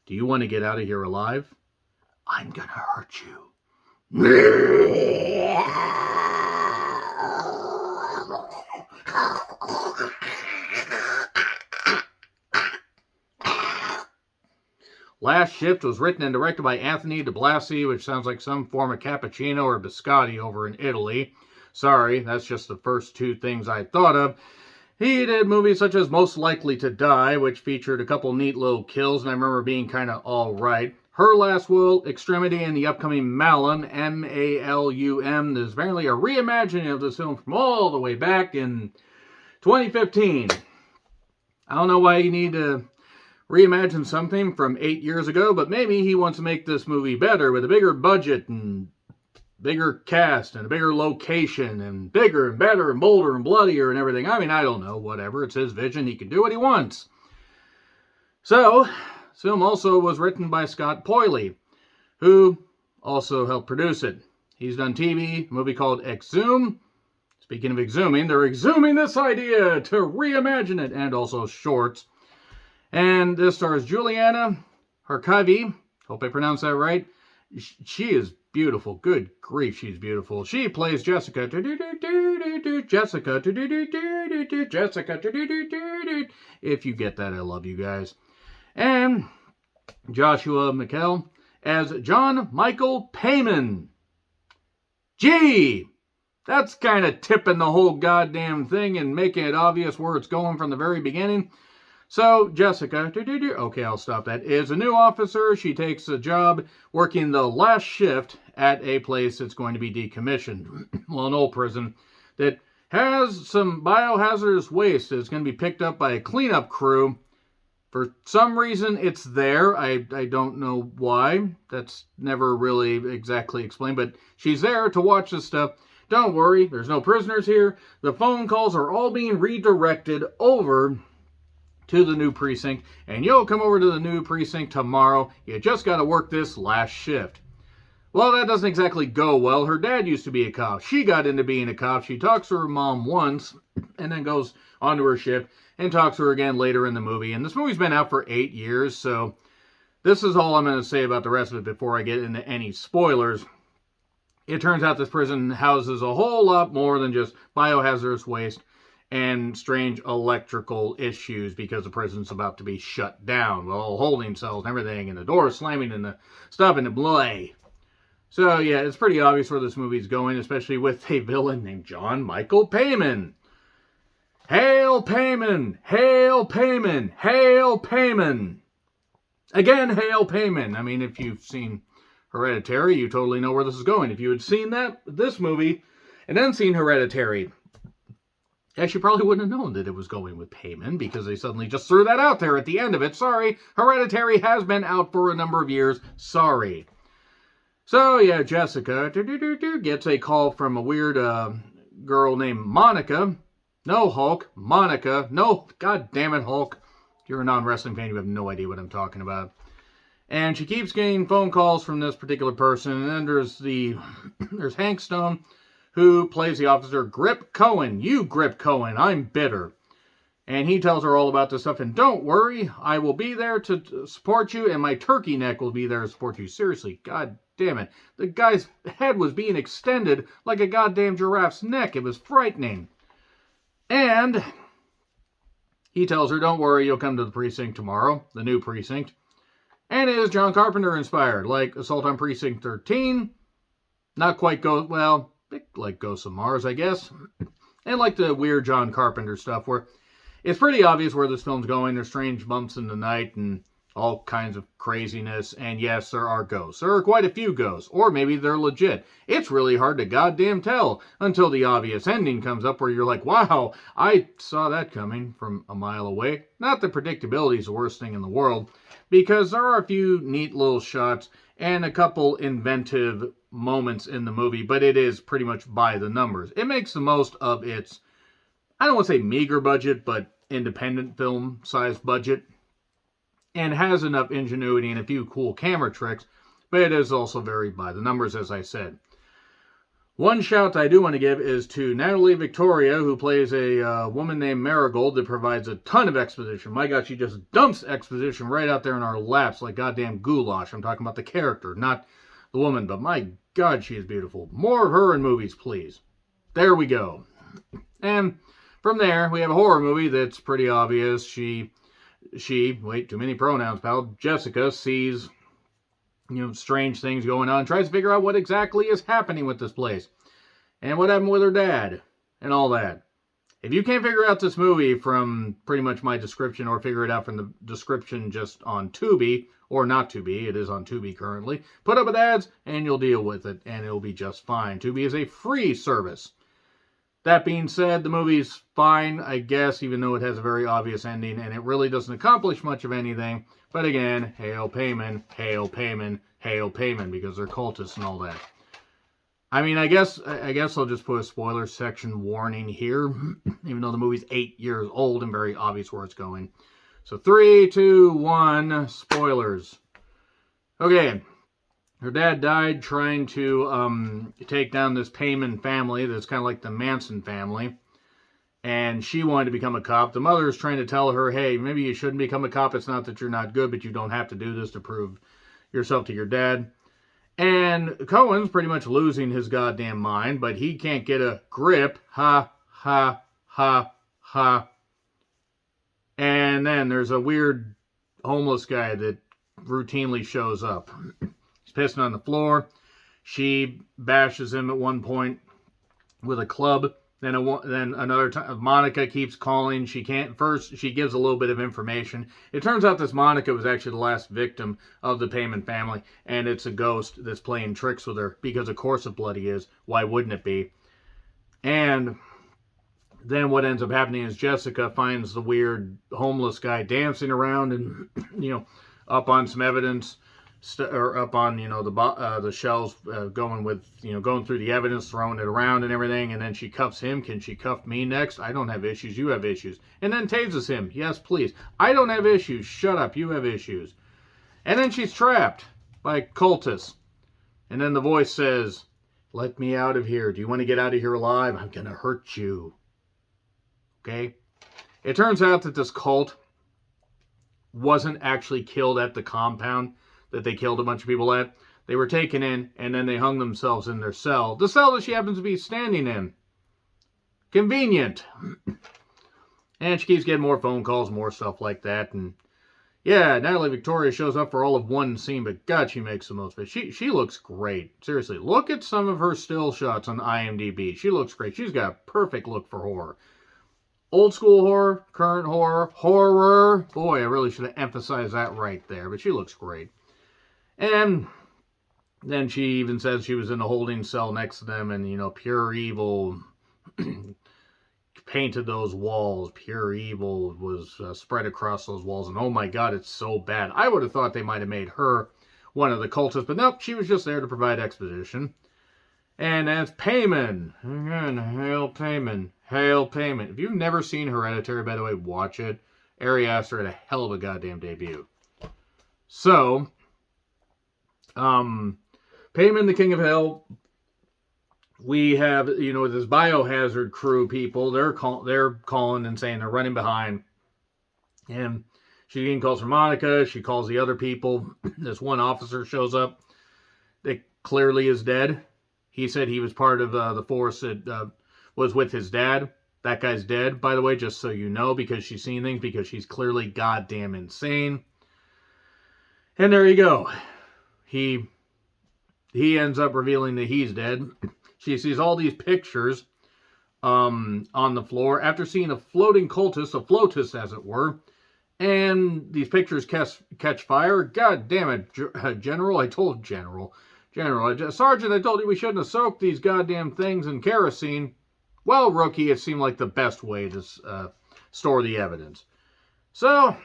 Do you want to get out of here alive? I'm gonna hurt you. Last Shift was written and directed by Anthony DiBlasi, which sounds like some form of cappuccino or biscotti over in Italy. Sorry, that's just the first two things I thought of. He did movies such as Most Likely to Die, which featured a couple neat little kills, and I remember being kind of alright. Her Last Will, Extremity, and the upcoming Malum, M-A-L-U-M, is apparently a reimagining of this film from all the way back in 2015. I don't know why you need to reimagine something from 8 years ago, but maybe he wants to make this movie better with a bigger budget and bigger cast and a bigger location and bigger and better and bolder and bloodier and everything. I mean, I don't know, whatever. It's his vision. He can do what he wants. So, this film also was written by Scott Poyley, who also helped produce it. He's done TV, a movie called Exhumed. Speaking of exhuming, they're exhuming this idea to reimagine it, and also shorts. And this stars Juliana Harkavy. Hope I pronounced that right. She is beautiful. Good grief, she's beautiful. She plays Jessica. Jessica. Jessica. If you get that, I love you guys. And Joshua McHale as John Michael Payman. Gee, that's kind of tipping the whole goddamn thing and making it obvious where it's going from the very beginning. So, Jessica, okay, I'll stop that, is a new officer. She takes a job working the last shift at a place that's going to be decommissioned. Well, an old prison that has some biohazardous waste that's going to be picked up by a cleanup crew. For some reason, it's there. I don't know why. That's never really exactly explained, but she's there to watch this stuff. Don't worry, there's no prisoners here. The phone calls are all being redirected over to the new precinct, and you'll come over to the new precinct tomorrow. You just got to work this last shift. Well, that doesn't exactly go well. Her dad used to be a cop. She got into being a cop. She talks to her mom once, and then goes on to her shift, and talks to her again later in the movie. And this movie's been out for 8 years, so this is all I'm going to say about the rest of it before I get into any spoilers. It turns out this prison houses a whole lot more than just biohazardous waste and strange electrical issues because the prison's about to be shut down. Well, holding cells and everything, and the door slamming and the stuff and the blah. So, yeah, it's pretty obvious where this movie's going, especially with a villain named John Michael Payman. Hail Payman! Hail Payman! Hail Payman! Again, Hail Payman! I mean, if you've seen Hereditary, you totally know where this is going. If you had seen this movie, and then seen Hereditary, actually probably wouldn't have known that it was going with Payman, because they suddenly just threw that out there at the end of it. Sorry, Hereditary has been out for a number of years. Sorry. So, yeah, Jessica gets a call from a weird girl named Monica. No, Hulk. Monica. No, god damn it, Hulk. If you're a non-wrestling fan, you have no idea what I'm talking about. And she keeps getting phone calls from this particular person. And then there's Hank Stone, who plays the officer Grip Cohen. You, Grip Cohen, I'm bitter. And he tells her all about this stuff. And don't worry, I will be there to support you, and my turkey neck will be there to support you. Seriously, god damn it. The guy's head was being extended like a goddamn giraffe's neck. It was frightening. And he tells her, don't worry, you'll come to the precinct tomorrow, the new precinct. And it is John Carpenter inspired, like Assault on Precinct 13. Not quite like Ghosts of Mars, I guess. And like the weird John Carpenter stuff, where it's pretty obvious where this film's going. There's strange bumps in the night and all kinds of craziness. And yes, there are ghosts. There are quite a few ghosts. Or maybe they're legit. It's really hard to goddamn tell until the obvious ending comes up where you're like, wow, I saw that coming from a mile away. Not that predictability is the worst thing in the world, because there are a few neat little shots and a couple inventive moments in the movie, but it is pretty much by the numbers. It makes the most of its, I don't want to say meager budget, but independent film size budget, and has enough ingenuity and a few cool camera tricks, but it is also very by the numbers, as I said. One shout I do want to give is to Natalie Victoria, who plays a woman named Marigold that provides a ton of exposition. My God, she just dumps exposition right out there in our laps like goddamn goulash. I'm talking about the character, not the woman, but my God, she is beautiful. More of her in movies, please. There we go. And from there, we have a horror movie that's pretty obvious. Wait, too many pronouns, pal. Jessica sees strange things going on, tries to figure out what exactly is happening with this place and what happened with her dad and all that. If you can't figure out this movie from pretty much my description, or figure it out from the description just on Tubi, or not Tubi, it is on Tubi currently, put up with ads and you'll deal with it and it'll be just fine. Tubi is a free service. That being said, the movie's fine, I guess, even though it has a very obvious ending and it really doesn't accomplish much of anything. But again, hail Payman, hail Payman, hail Payman, because they're cultists and all that. I mean, I guess I'll just put a spoiler section warning here, even though the movie's 8 years old and very obvious where it's going. So 3, 2, 1, spoilers. Okay. Her dad died trying to take down this Payman family that's kind of like the Manson family. And she wanted to become a cop. The mother is trying to tell her, hey, maybe you shouldn't become a cop. It's not that you're not good, but you don't have to do this to prove yourself to your dad. And Cohen's pretty much losing his goddamn mind, but he can't get a grip. Ha, ha, ha, ha. And then there's a weird homeless guy that routinely shows up. He's pissing on the floor. She bashes him at one point with a club. Then another time, Monica keeps calling. She can't. First, she gives a little bit of information. It turns out this Monica was actually the last victim of the Payman family, and it's a ghost that's playing tricks with her, because of course it bloody is. Why wouldn't it be? And then what ends up happening is Jessica finds the weird homeless guy dancing around and, up on some evidence, or up on, the shelves, going through the evidence, throwing it around and everything, and then she cuffs him. Can she cuff me next? I don't have issues. You have issues. And then tases him. Yes, please. I don't have issues. Shut up. You have issues. And then she's trapped by cultists. And then the voice says, let me out of here. Do you want to get out of here alive? I'm going to hurt you. Okay? It turns out that this cult wasn't actually killed at the compound that they killed a bunch of people at. They were taken in, and then they hung themselves in their cell. The cell that she happens to be standing in. Convenient. And she keeps getting more phone calls, more stuff like that. And yeah, Natalie Victoria shows up for all of one scene, but God, she makes the most of it. She looks great. Seriously, look at some of her still shots on IMDb. She looks great. She's got a perfect look for horror. Old school horror, current horror. Boy, I really should have emphasized that right there, but she looks great. And then she even says she was in a holding cell next to them, and, pure evil painted those walls. Pure evil was spread across those walls. And oh my God, it's so bad. I would have thought they might have made her one of the cultists, but nope, she was just there to provide exposition. And that's Payman. Again, hail Payman. Hail Payman. If you've never seen Hereditary, by the way, watch it. Ari Aster had a hell of a goddamn debut. So, Payman, the King of Hell. We have, this biohazard crew people. They're calling and saying they're running behind. And she again calls for Monica. She calls the other people. This one officer shows up that clearly is dead. He said he was part of the force that was with his dad. That guy's dead, by the way, just so you know, because she's seen things, because she's clearly goddamn insane. And there you go. He ends up revealing that he's dead. She sees all these pictures on the floor after seeing a floating cultist, a floatus as it were, and these pictures catch fire. God damn it, General, I told General, Sergeant, I told you we shouldn't have soaked these goddamn things in kerosene. Well, Rookie, it seemed like the best way to store the evidence. So,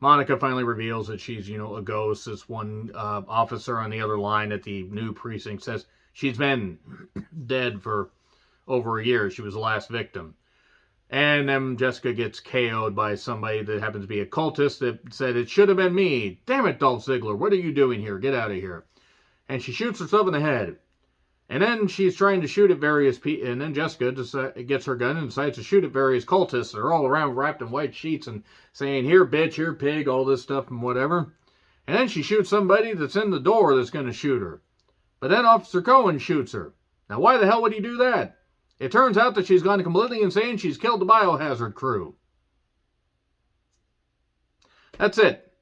Monica finally reveals that she's, a ghost. This one officer on the other line at the new precinct says she's been dead for over a year. She was the last victim. And then Jessica gets KO'd by somebody that happens to be a cultist that said, it should have been me. Damn it, Dolph Ziggler. What are you doing here? Get out of here. and she shoots herself in the head. And then she's trying to shoot at various people, and then Jessica gets her gun and decides to shoot at various cultists. They're all around wrapped in white sheets and saying, here, bitch, here, pig, all this stuff and whatever. And then she shoots somebody that's in the door that's going to shoot her. But then Officer Cohen shoots her. Now, why the hell would he do that? It turns out that she's gone completely insane. She's killed the biohazard crew. That's it.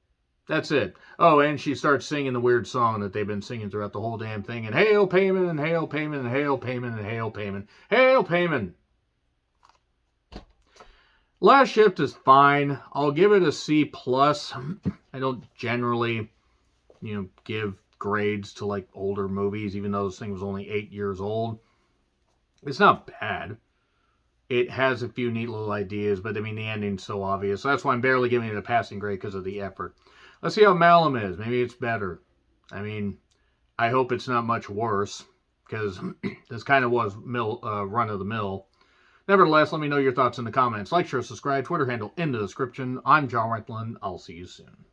That's it. Oh, and she starts singing the weird song that they've been singing throughout the whole damn thing. And hail Payman, and hail Payman, and hail Payman, and hail Payman. Hail Payman. Last Shift is fine. I'll give it a C+. I don't generally, give grades to like older movies, even though this thing was only 8 years old. It's not bad. It has a few neat little ideas, but I mean, the ending's so obvious. So that's why I'm barely giving it a passing grade because of the effort. Let's see how Malum is. Maybe it's better. I mean, I hope it's not much worse, because this kind of was run-of-the-mill. Nevertheless, let me know your thoughts in the comments. Like, share, subscribe, Twitter handle in the description. I'm John Wetland. I'll see you soon.